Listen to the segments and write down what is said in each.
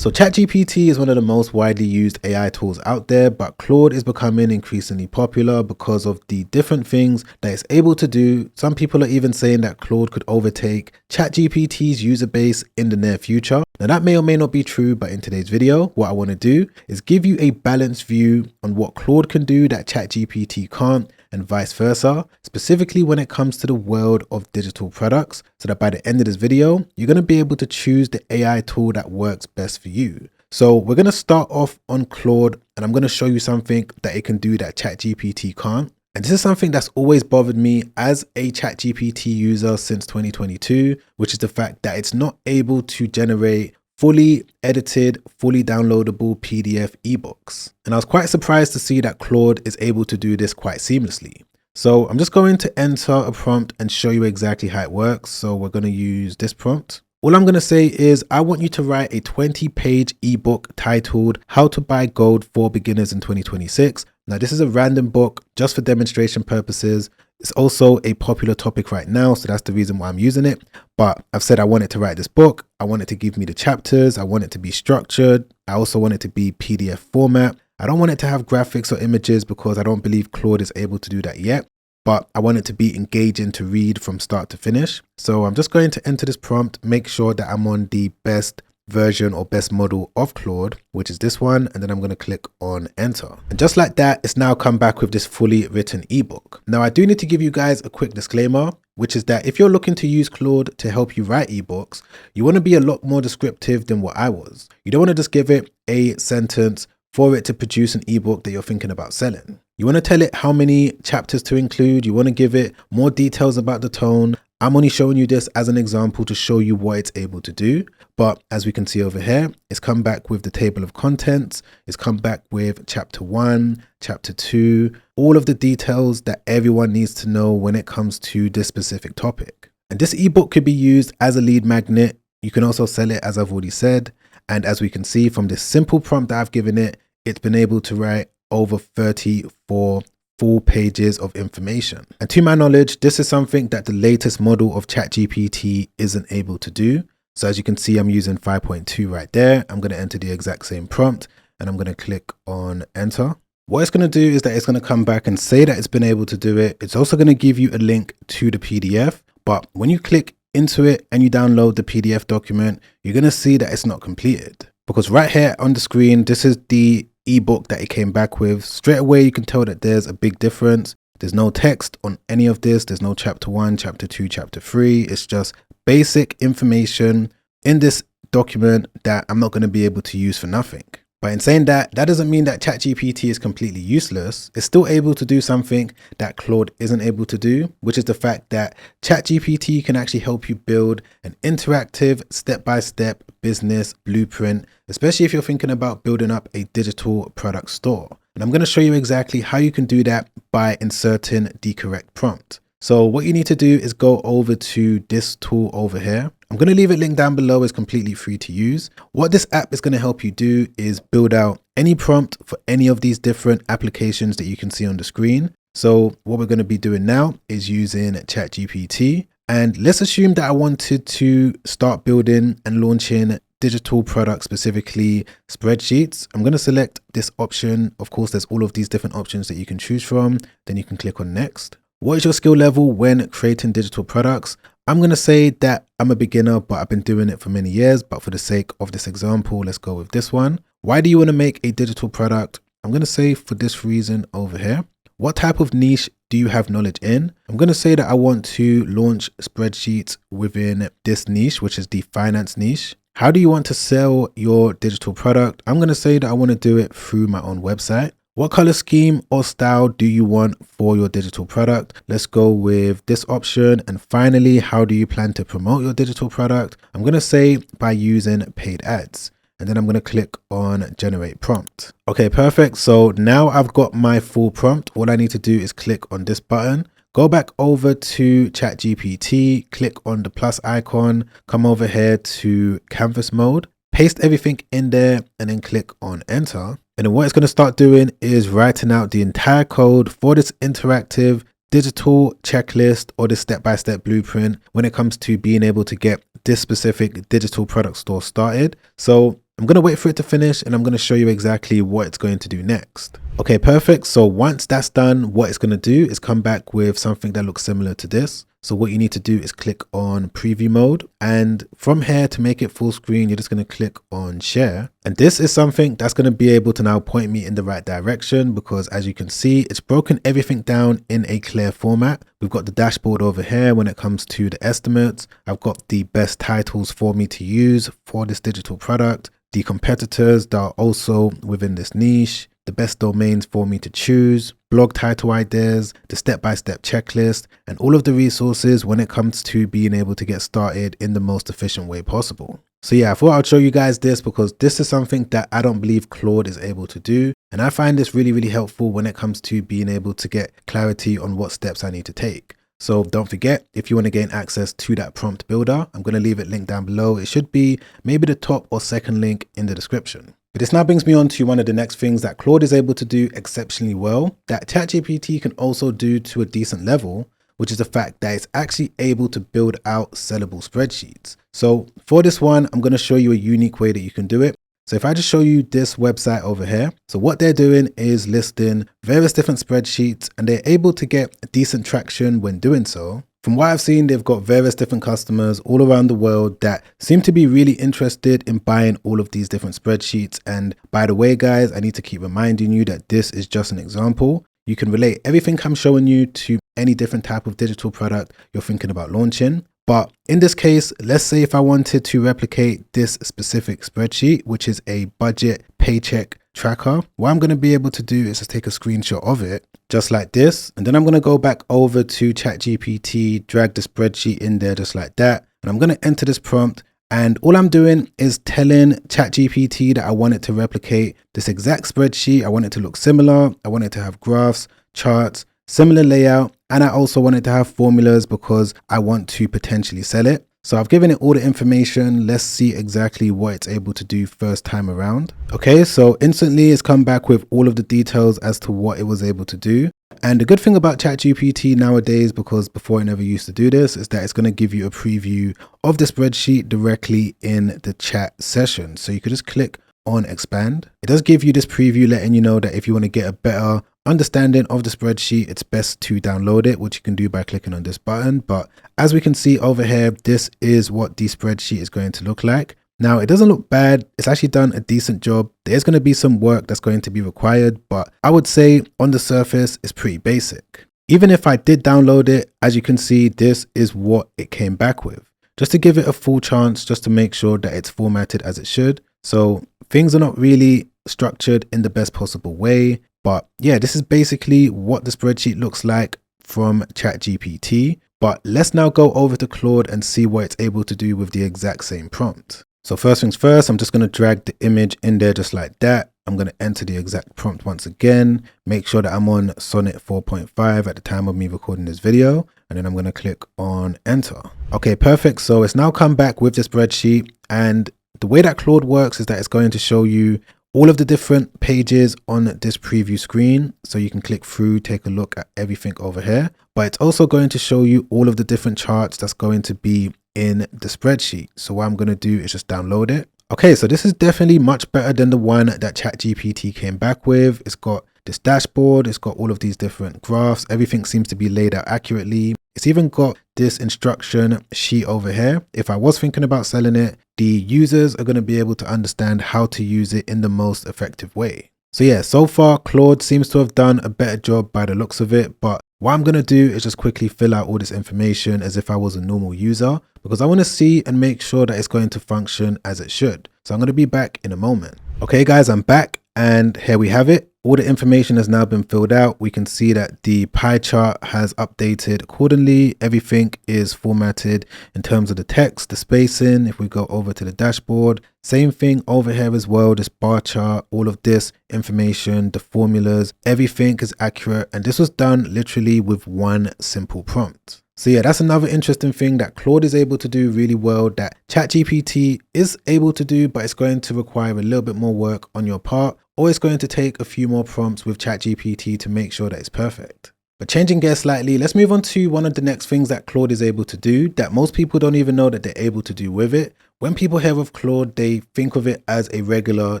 So ChatGPT is one of the most widely used AI tools out there, but Claude is becoming increasingly popular because of the different things that it's able to do. Some people are even saying that Claude could overtake ChatGPT's user base in the near future. Now that may or may not be true, but in today's video, what I want to do is give you a balanced view on what Claude can do that ChatGPT can't, and vice versa, specifically when it comes to the world of digital products, so that by the end of this video, you're going to be able to choose the AI tool that works best for you. So we're going to start off on Claude, and I'm going to show you something that it can do that ChatGPT can't. And this is something that's always bothered me as a ChatGPT user since 2022, which is the fact that it's not able to generate fully edited, fully downloadable PDF ebooks. And I was quite surprised to see that Claude is able to do this quite seamlessly. So I'm just going to enter a prompt and show you exactly how it works. So we're going to use this prompt. All I'm going to say is I want you to write a 20-page ebook titled How to Buy Gold for Beginners in 2026. Now, this is a random book just for demonstration purposes. It's also a popular topic right now, so that's the reason why I'm using it. But I've said I want it to write this book. I want it to give me the chapters. I want it to be structured. I also want it to be PDF format. I don't want it to have graphics or images because I don't believe Claude is able to do that yet. But I want it to be engaging to read from start to finish. So I'm just going to enter this prompt, make sure that I'm on the best version or best model of Claude, which is this one, and then I'm going to click on enter. And just like that, it's now come back with this fully written ebook. Now, I do need to give you guys a quick disclaimer, which is that if you're looking to use Claude to help you write ebooks, you want to be a lot more descriptive than what I was. You don't want to just give it a sentence for it to produce an ebook that you're thinking about selling. You want to tell it how many chapters to include. You want to give it more details about the tone. I'm only showing you this as an example to show you what it's able to do. But as we can see over here, it's come back with the table of contents. It's come back with chapter 1, chapter 2, all of the details that everyone needs to know when it comes to this specific topic. And this ebook could be used as a lead magnet. You can also sell it, as I've already said. And as we can see from this simple prompt that I've given it, it's been able to write over 34 full pages of information. And to my knowledge, this is something that the latest model of ChatGPT isn't able to do. So as you can see, I'm using 5.2 right there. I'm going to enter the exact same prompt and I'm going to click on enter. What it's going to do is that it's going to come back and say that it's been able to do it. It's also going to give you a link to the PDF. But when you click into it and you download the PDF document, you're going to see that it's not completed. Because right here on the screen, this is the ebook that it came back with. Straight away, you can tell that there's a big difference. There's no text on any of this. There's no chapter 1, chapter 2, chapter 3. It's just basic information in this document that I'm not going to be able to use for nothing. But in saying that, that doesn't mean that ChatGPT is completely useless. It's still able to do something that Claude isn't able to do, which is the fact that ChatGPT can actually help you build an interactive step-by-step business blueprint, especially if you're thinking about building up a digital product store. And I'm going to show you exactly how you can do that by inserting the correct prompt. So what you need to do is go over to this tool over here. I'm going to leave it linked down below. It's completely free to use. What this app is going to help you do is build out any prompt for any of these different applications that you can see on the screen. So what we're going to be doing now is using ChatGPT. And let's assume that I wanted to start building and launching digital products, specifically spreadsheets. I'm going to select this option. Of course, there's all of these different options that you can choose from. Then you can click on next. What is your skill level when creating digital products? I'm going to say that I'm a beginner, but I've been doing it for many years. But for the sake of this example, let's go with this one. Why do you want to make a digital product? I'm going to say for this reason over here. What type of niche do you have knowledge in? I'm going to say that I want to launch spreadsheets within this niche, which is the finance niche. How do you want to sell your digital product? I'm going to say that I want to do it through my own website. What color scheme or style do you want for your digital product? Let's go with this option. And finally, how do you plan to promote your digital product? I'm going to say by using paid ads. And then I'm going to click on generate prompt. Okay, perfect. So now I've got my full prompt. All I need to do is click on this button. Go back over to ChatGPT, click on the plus icon, come over here to canvas mode, paste everything in there, and then click on enter. And then what it's going to start doing is writing out the entire code for this interactive digital checklist or this step-by-step blueprint when it comes to being able to get this specific digital product store started. So I'm going to wait for it to finish and I'm going to show you exactly what it's going to do next. Okay, perfect. So once that's done, what it's going to do is come back with something that looks similar to this. So what you need to do is click on preview mode, and from here, to make it full screen, you're just going to click on share. And this is something that's going to be able to now point me in the right direction, because as you can see, it's broken everything down in a clear format. We've got the dashboard over here when it comes to the estimates. I've got the best titles for me to use for this digital product, the competitors that are also within this niche, the best domains for me to choose, blog title ideas, the step-by-step checklist, and all of the resources when it comes to being able to get started in the most efficient way possible. So yeah, I thought I'd show you guys this because this is something that I don't believe Claude is able to do. And I find this really, really helpful when it comes to being able to get clarity on what steps I need to take. So don't forget, if you want to gain access to that prompt builder, I'm going to leave it linked down below. It should be maybe the top or second link in the description. But this now brings me on to one of the next things that Claude is able to do exceptionally well, that ChatGPT can also do to a decent level, which is the fact that it's actually able to build out sellable spreadsheets. So for this one, I'm going to show you a unique way that you can do it. So if I just show you this website over here, so what they're doing is listing various different spreadsheets, and they're able to get decent traction when doing so. From what I've seen, they've got various different customers all around the world that seem to be really interested in buying all of these different spreadsheets. And by the way, guys, I need to keep reminding you that this is just an example. You can relate everything I'm showing you to any different type of digital product you're thinking about launching. But in this case, let's say if I wanted to replicate this specific spreadsheet, which is a budget paycheck tracker, what I'm going to be able to do is just take a screenshot of it just like this. And then I'm going to go back over to ChatGPT, drag the spreadsheet in there just like that. And I'm going to enter this prompt. And all I'm doing is telling ChatGPT that I want it to replicate this exact spreadsheet. I want it to look similar. I want it to have graphs, charts, similar layout. And I also want it to have formulas because I want to potentially sell it. So I've given it all the information. Let's see exactly what it's able to do first time around. Okay, so instantly it's come back with all of the details as to what it was able to do. And the good thing about ChatGPT nowadays, because before it never used to do this, is that it's going to give you a preview of the spreadsheet directly in the chat session. So you could just click on expand. It does give you this preview letting you know that if you want to get a better understanding of the spreadsheet, it's best to download it, which you can do by clicking on this button. But as we can see over here, this is what the spreadsheet is going to look like. Now, it doesn't look bad. It's actually done a decent job. There's going to be some work that's going to be required, but I would say on the surface, it's pretty basic. Even if I did download it, as you can see, this is what it came back with. Just to give it a full chance, just to make sure that it's formatted as it should. So things are not really structured in the best possible way. But yeah, this is basically what the spreadsheet looks like from ChatGPT. But let's now go over to Claude and see what it's able to do with the exact same prompt. So first things first, I'm just going to drag the image in there just like that. I'm going to enter the exact prompt once again, make sure that I'm on Sonnet 4.5 at the time of me recording this video, and then I'm going to click on enter. Okay, perfect. So it's now come back with the spreadsheet, and the way that Claude works is that it's going to show you all of the different pages on this preview screen. So you can click through, take a look at everything over here, but it's also going to show you all of the different charts that's going to be in the spreadsheet. So what I'm going to do is just download it. Okay, so this is definitely much better than the one that ChatGPT came back with. It's got this dashboard, it's got all of these different graphs, everything seems to be laid out accurately. It's even got this instruction sheet over here. If I was thinking about selling it, the users are going to be able to understand how to use it in the most effective way. So yeah, so far Claude seems to have done a better job by the looks of it, but what I'm going to do is just quickly fill out all this information as if I was a normal user, because I want to see and make sure that it's going to function as it should. So I'm going to be back in a moment. Okay guys, I'm back and here we have it. All the information has now been filled out. We can see that the pie chart has updated accordingly. Everything is formatted in terms of the text, the spacing. If we go over to the dashboard, same thing over here as well. This bar chart, all of this information, the formulas, everything is accurate. And this was done literally with one simple prompt. So yeah, that's another interesting thing that Claude is able to do really well that ChatGPT is able to do, but it's going to require a little bit more work on your part, or it's going to take a few more prompts with ChatGPT to make sure that it's perfect. But changing gears slightly, let's move on to one of the next things that Claude is able to do that most people don't even know that they're able to do with it, when people hear of Claude, they think of it as a regular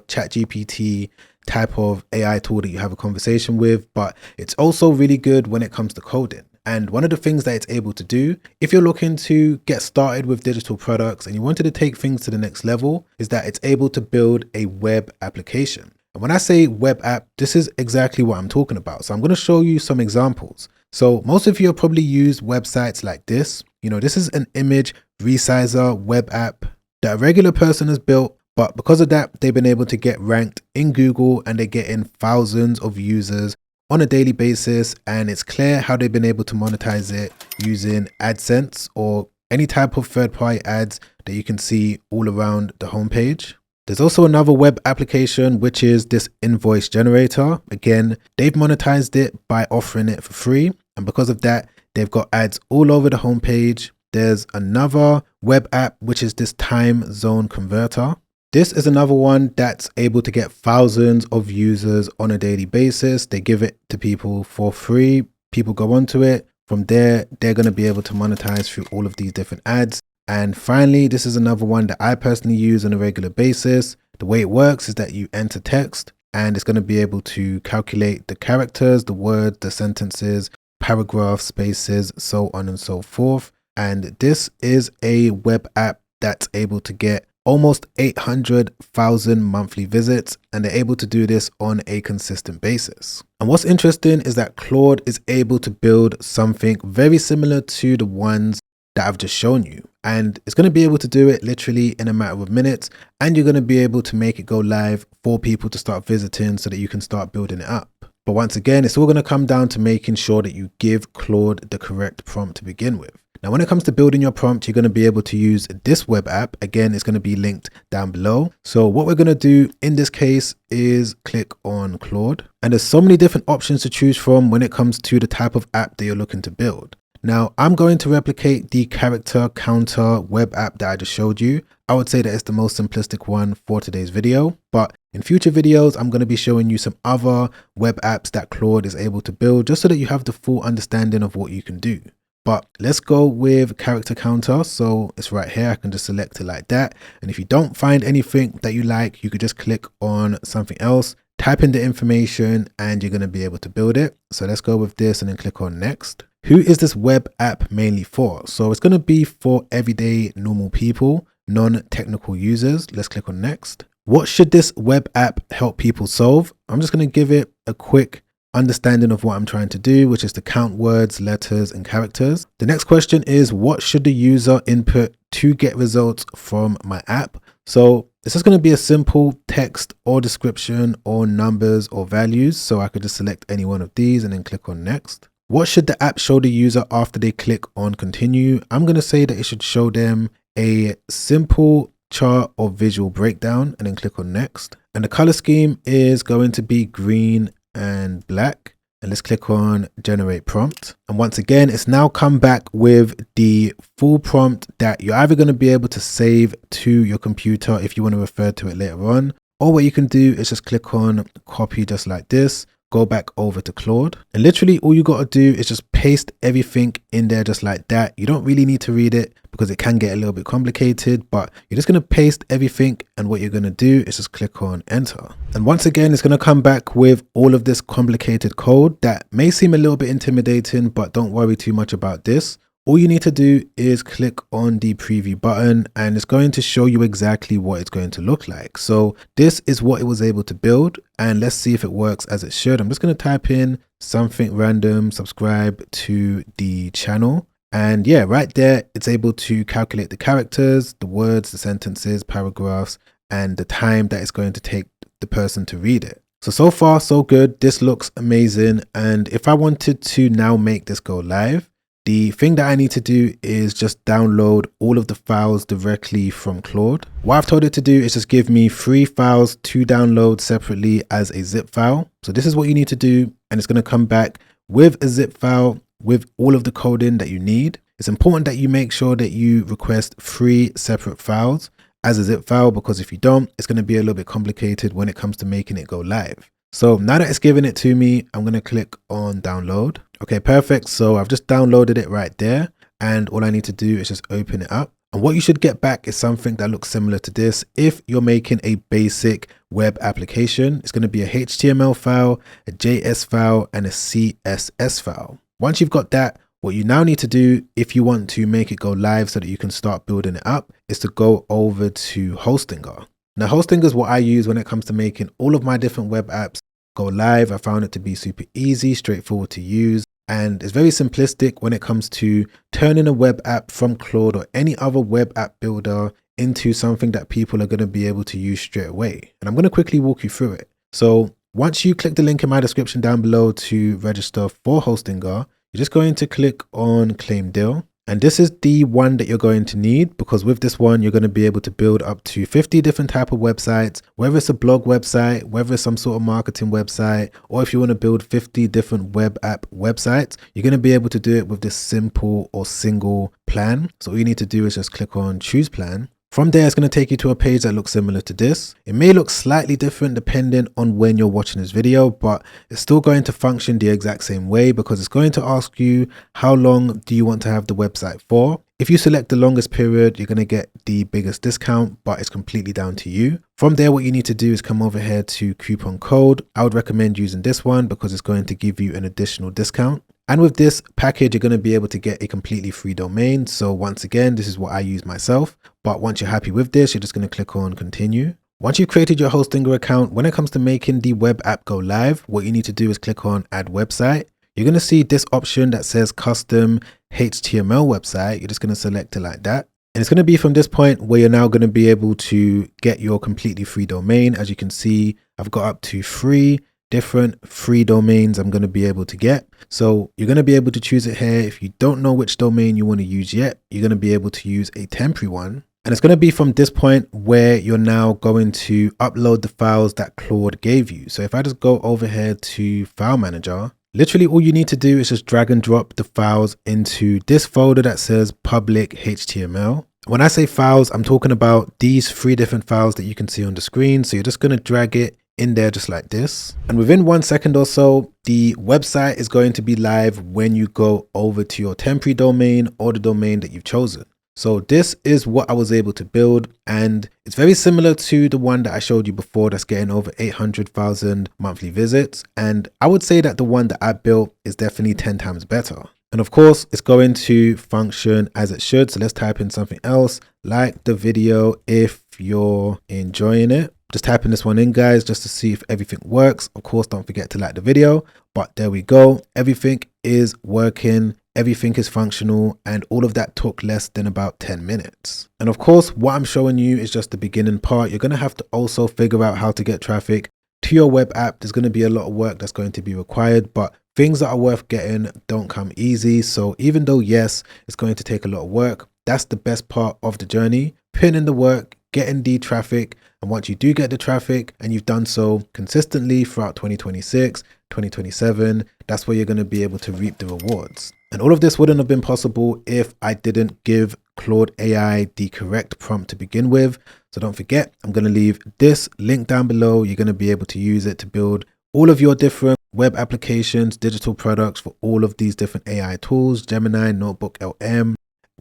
ChatGPT type of AI tool that you have a conversation with, but it's also really good when it comes to coding. And one of the things that it's able to do, if you're looking to get started with digital products and you wanted to take things to the next level, is that it's able to build a web application. And when I say web app, this is exactly what I'm talking about. So I'm going to show you some examples. So most of you have probably used websites like this. This is an image resizer web app that a regular person has built, but because of that, they've been able to get ranked in Google and they're getting thousands of users on a daily basis. And it's clear how they've been able to monetize it using AdSense or any type of third-party ads that you can see all around the homepage. There's also another web application, which is this invoice generator. Again, they've monetized it by offering it for free. And because of that, they've got ads all over the homepage. There's another web app, which is this time zone converter. This is another one that's able to get thousands of users on a daily basis. They give it to people for free. People go onto it. From there, they're going to be able to monetize through all of these different ads. And finally, this is another one that I personally use on a regular basis. The way it works is that you enter text and it's going to be able to calculate the characters, the words, the sentences, paragraphs, spaces, so on and so forth. And this is a web app that's able to get almost 800,000 monthly visits, and they're able to do this on a consistent basis. And what's interesting is that Claude is able to build something very similar to the ones that I've just shown you. And it's going to be able to do it literally in a matter of minutes, and you're going to be able to make it go live for people to start visiting so that you can start building it up. But once again, it's all going to come down to making sure that you give Claude the correct prompt to begin with. Now, when it comes to building your prompt, you're going to be able to use this web app. Again, it's going to be linked down below. So what we're going to do in this case is click on Claude. And there's so many different options to choose from when it comes to the type of app that you're looking to build. Now, I'm going to replicate the character counter web app that I just showed you. I would say that it's the most simplistic one for today's video, but in future videos, I'm going to be showing you some other web apps that Claude is able to build just so that you have the full understanding of what you can do. But let's go with character counter. So it's right here. I can just select it like that. And if you don't find anything that you like, you could just click on something else, type in the information, and you're going to be able to build it. So let's go with this and then click on next. Who is this web app mainly for? So it's going to be for everyday normal people, non-technical users. Let's click on next. What should this web app help people solve? I'm just going to give it a quick understanding of what I'm trying to do, which is to count words, letters, and characters. The next question is, what should the user input to get results from my app? So this is going to be a simple text or description or numbers or values. So I could just select any one of these and then click on next. What should the app show the user after they click on continue? I'm going to say that it should show them a simple chart or visual breakdown and then click on next. And the color scheme is going to be green and black. And let's click on generate prompt. And once again, it's now come back with the full prompt that you're either going to be able to save to your computer if you want to refer to it later on, or what you can do is just click on copy just like this, go back over to Claude, and literally all you got to do is just paste everything in there just like that. You don't really need to read it because it can get a little bit complicated, but you're just going to paste everything, and what you're going to do is just click on enter. And once again, it's going to come back with all of this complicated code that may seem a little bit intimidating, but don't worry too much about this. All you need to do is click on the preview button and it's going to show you exactly what it's going to look like. So this is what it was able to build, and let's see if it works as it should. I'm just going to type in something random, subscribe to the channel. And yeah, right there, it's able to calculate the characters, the words, the sentences, paragraphs, and the time that it's going to take the person to read it. So far, so good. This looks amazing. And if I wanted to now make this go live, the thing that I need to do is just download all of the files directly from Claude. What I've told it to do is just give me 3 files to download separately as a zip file. So this is what you need to do. And it's going to come back with a zip file with all of the coding that you need. It's important that you make sure that you request 3 separate files as a zip file, because if you don't, it's going to be a little bit complicated when it comes to making it go live. So now that it's given it to me, I'm going to click on download. Okay, perfect. So I've just downloaded it right there. And all I need to do is just open it up. And what you should get back is something that looks similar to this. If you're making a basic web application, it's going to be a HTML file, a JS file, and a CSS file. Once you've got that, what you now need to do if you want to make it go live so that you can start building it up is to go over to Hostinger. Now, Hostinger is what I use when it comes to making all of my different web apps go live. I found it to be super easy, straightforward to use, and it's very simplistic when it comes to turning a web app from Claude or any other web app builder into something that people are going to be able to use straight away. And I'm going to quickly walk you through it. So once you click the link in my description down below to register for Hostinger, you're just going to click on Claim Deal. And this is the one that you're going to need, because with this one, you're going to be able to build up to 50 different type of websites, whether it's a blog website, whether it's some sort of marketing website, or if you want to build 50 different web app websites, you're going to be able to do it with this simple or single plan. So all you need to do is just click on Choose Plan. From there, it's going to take you to a page that looks similar to this. It may look slightly different depending on when you're watching this video, but it's still going to function the exact same way, because it's going to ask you how long do you want to have the website for. If you select the longest period, you're going to get the biggest discount, but it's completely down to you. From there, what you need to do is come over here to coupon code. I would recommend using this one because it's going to give you an additional discount. And with this package, you're going to be able to get a completely free domain. So once again, this is what I use myself. But once you're happy with this, you're just going to click on continue. Once you've created your Hostinger account, when it comes to making the web app go live, what you need to do is click on add website. You're going to see this option that says custom HTML website. You're just going to select it like that. And it's going to be from this point where you're now going to be able to get your completely free domain. As you can see, I've got up to 3 different free domains I'm going to be able to get. So you're going to be able to choose it here. If you don't know which domain you want to use yet, you're going to be able to use a temporary one. And it's going to be from this point where you're now going to upload the files that Claude gave you. So if I just go over here to File Manager, literally all you need to do is just drag and drop the files into this folder that says public HTML. When I say files, I'm talking about these 3 different files that you can see on the screen. So you're just going to drag it in there just like this. And within 1 second or so, the website is going to be live when you go over to your temporary domain or the domain that you've chosen. So this is what I was able to build, and it's very similar to the one that I showed you before that's getting over 800,000 monthly visits. And I would say that the one that I built is definitely 10 times better. And of course, it's going to function as it should. So let's type in something else, like the video if you're enjoying it. Just typing this one in, guys, just to see if everything works. Of course, don't forget to like the video, but there we go. Everything is working. Everything is functional, and all of that took less than about 10 minutes. And of course, what I'm showing you is just the beginning part. You're going to have to also figure out how to get traffic to your web app. There's going to be a lot of work that's going to be required, but things that are worth getting don't come easy. So even though, yes, it's going to take a lot of work, that's the best part of the journey. Putting in the work, getting the traffic. And once you do get the traffic and you've done so consistently throughout 2026, 2027, that's where you're going to be able to reap the rewards. And all of this wouldn't have been possible if I didn't give Claude AI the correct prompt to begin with. So don't forget, I'm going to leave this link down below. You're going to be able to use it to build all of your different web applications, digital products for all of these different AI tools, Gemini, Notebook LM,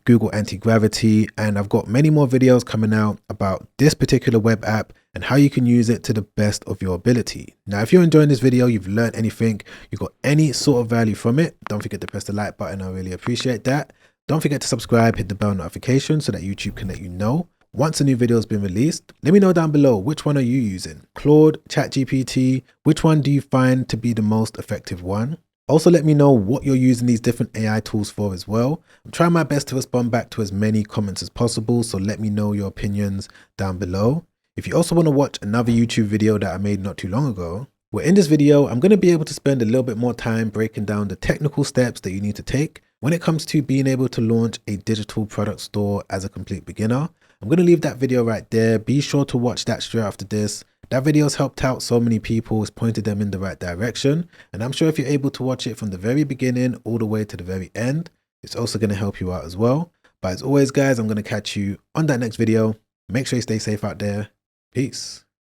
Google Anti-Gravity, and I've got many more videos coming out about this particular web app and how you can use it to the best of your ability. Now, if you're enjoying this video, you've learned anything, you got any sort of value from it, don't forget to press the like button. I really appreciate that. Don't forget to subscribe, hit the bell notification so that YouTube can let you know once a new video has been released. Let me know down below, which one are you using? Claude, ChatGPT, which one do you find to be the most effective one? Also, let me know what you're using these different AI tools for as well. I'm trying my best to respond back to as many comments as possible, so let me know your opinions down below. If you also want to watch another YouTube video that I made not too long ago, well, in this video, I'm going to be able to spend a little bit more time breaking down the technical steps that you need to take when it comes to being able to launch a digital product store as a complete beginner. I'm going to leave that video right there. Be sure to watch that straight after this. That video has helped out so many people, it's pointed them in the right direction. And I'm sure if you're able to watch it from the very beginning all the way to the very end, it's also going to help you out as well. But as always, guys, I'm going to catch you on that next video. Make sure you stay safe out there. Peace.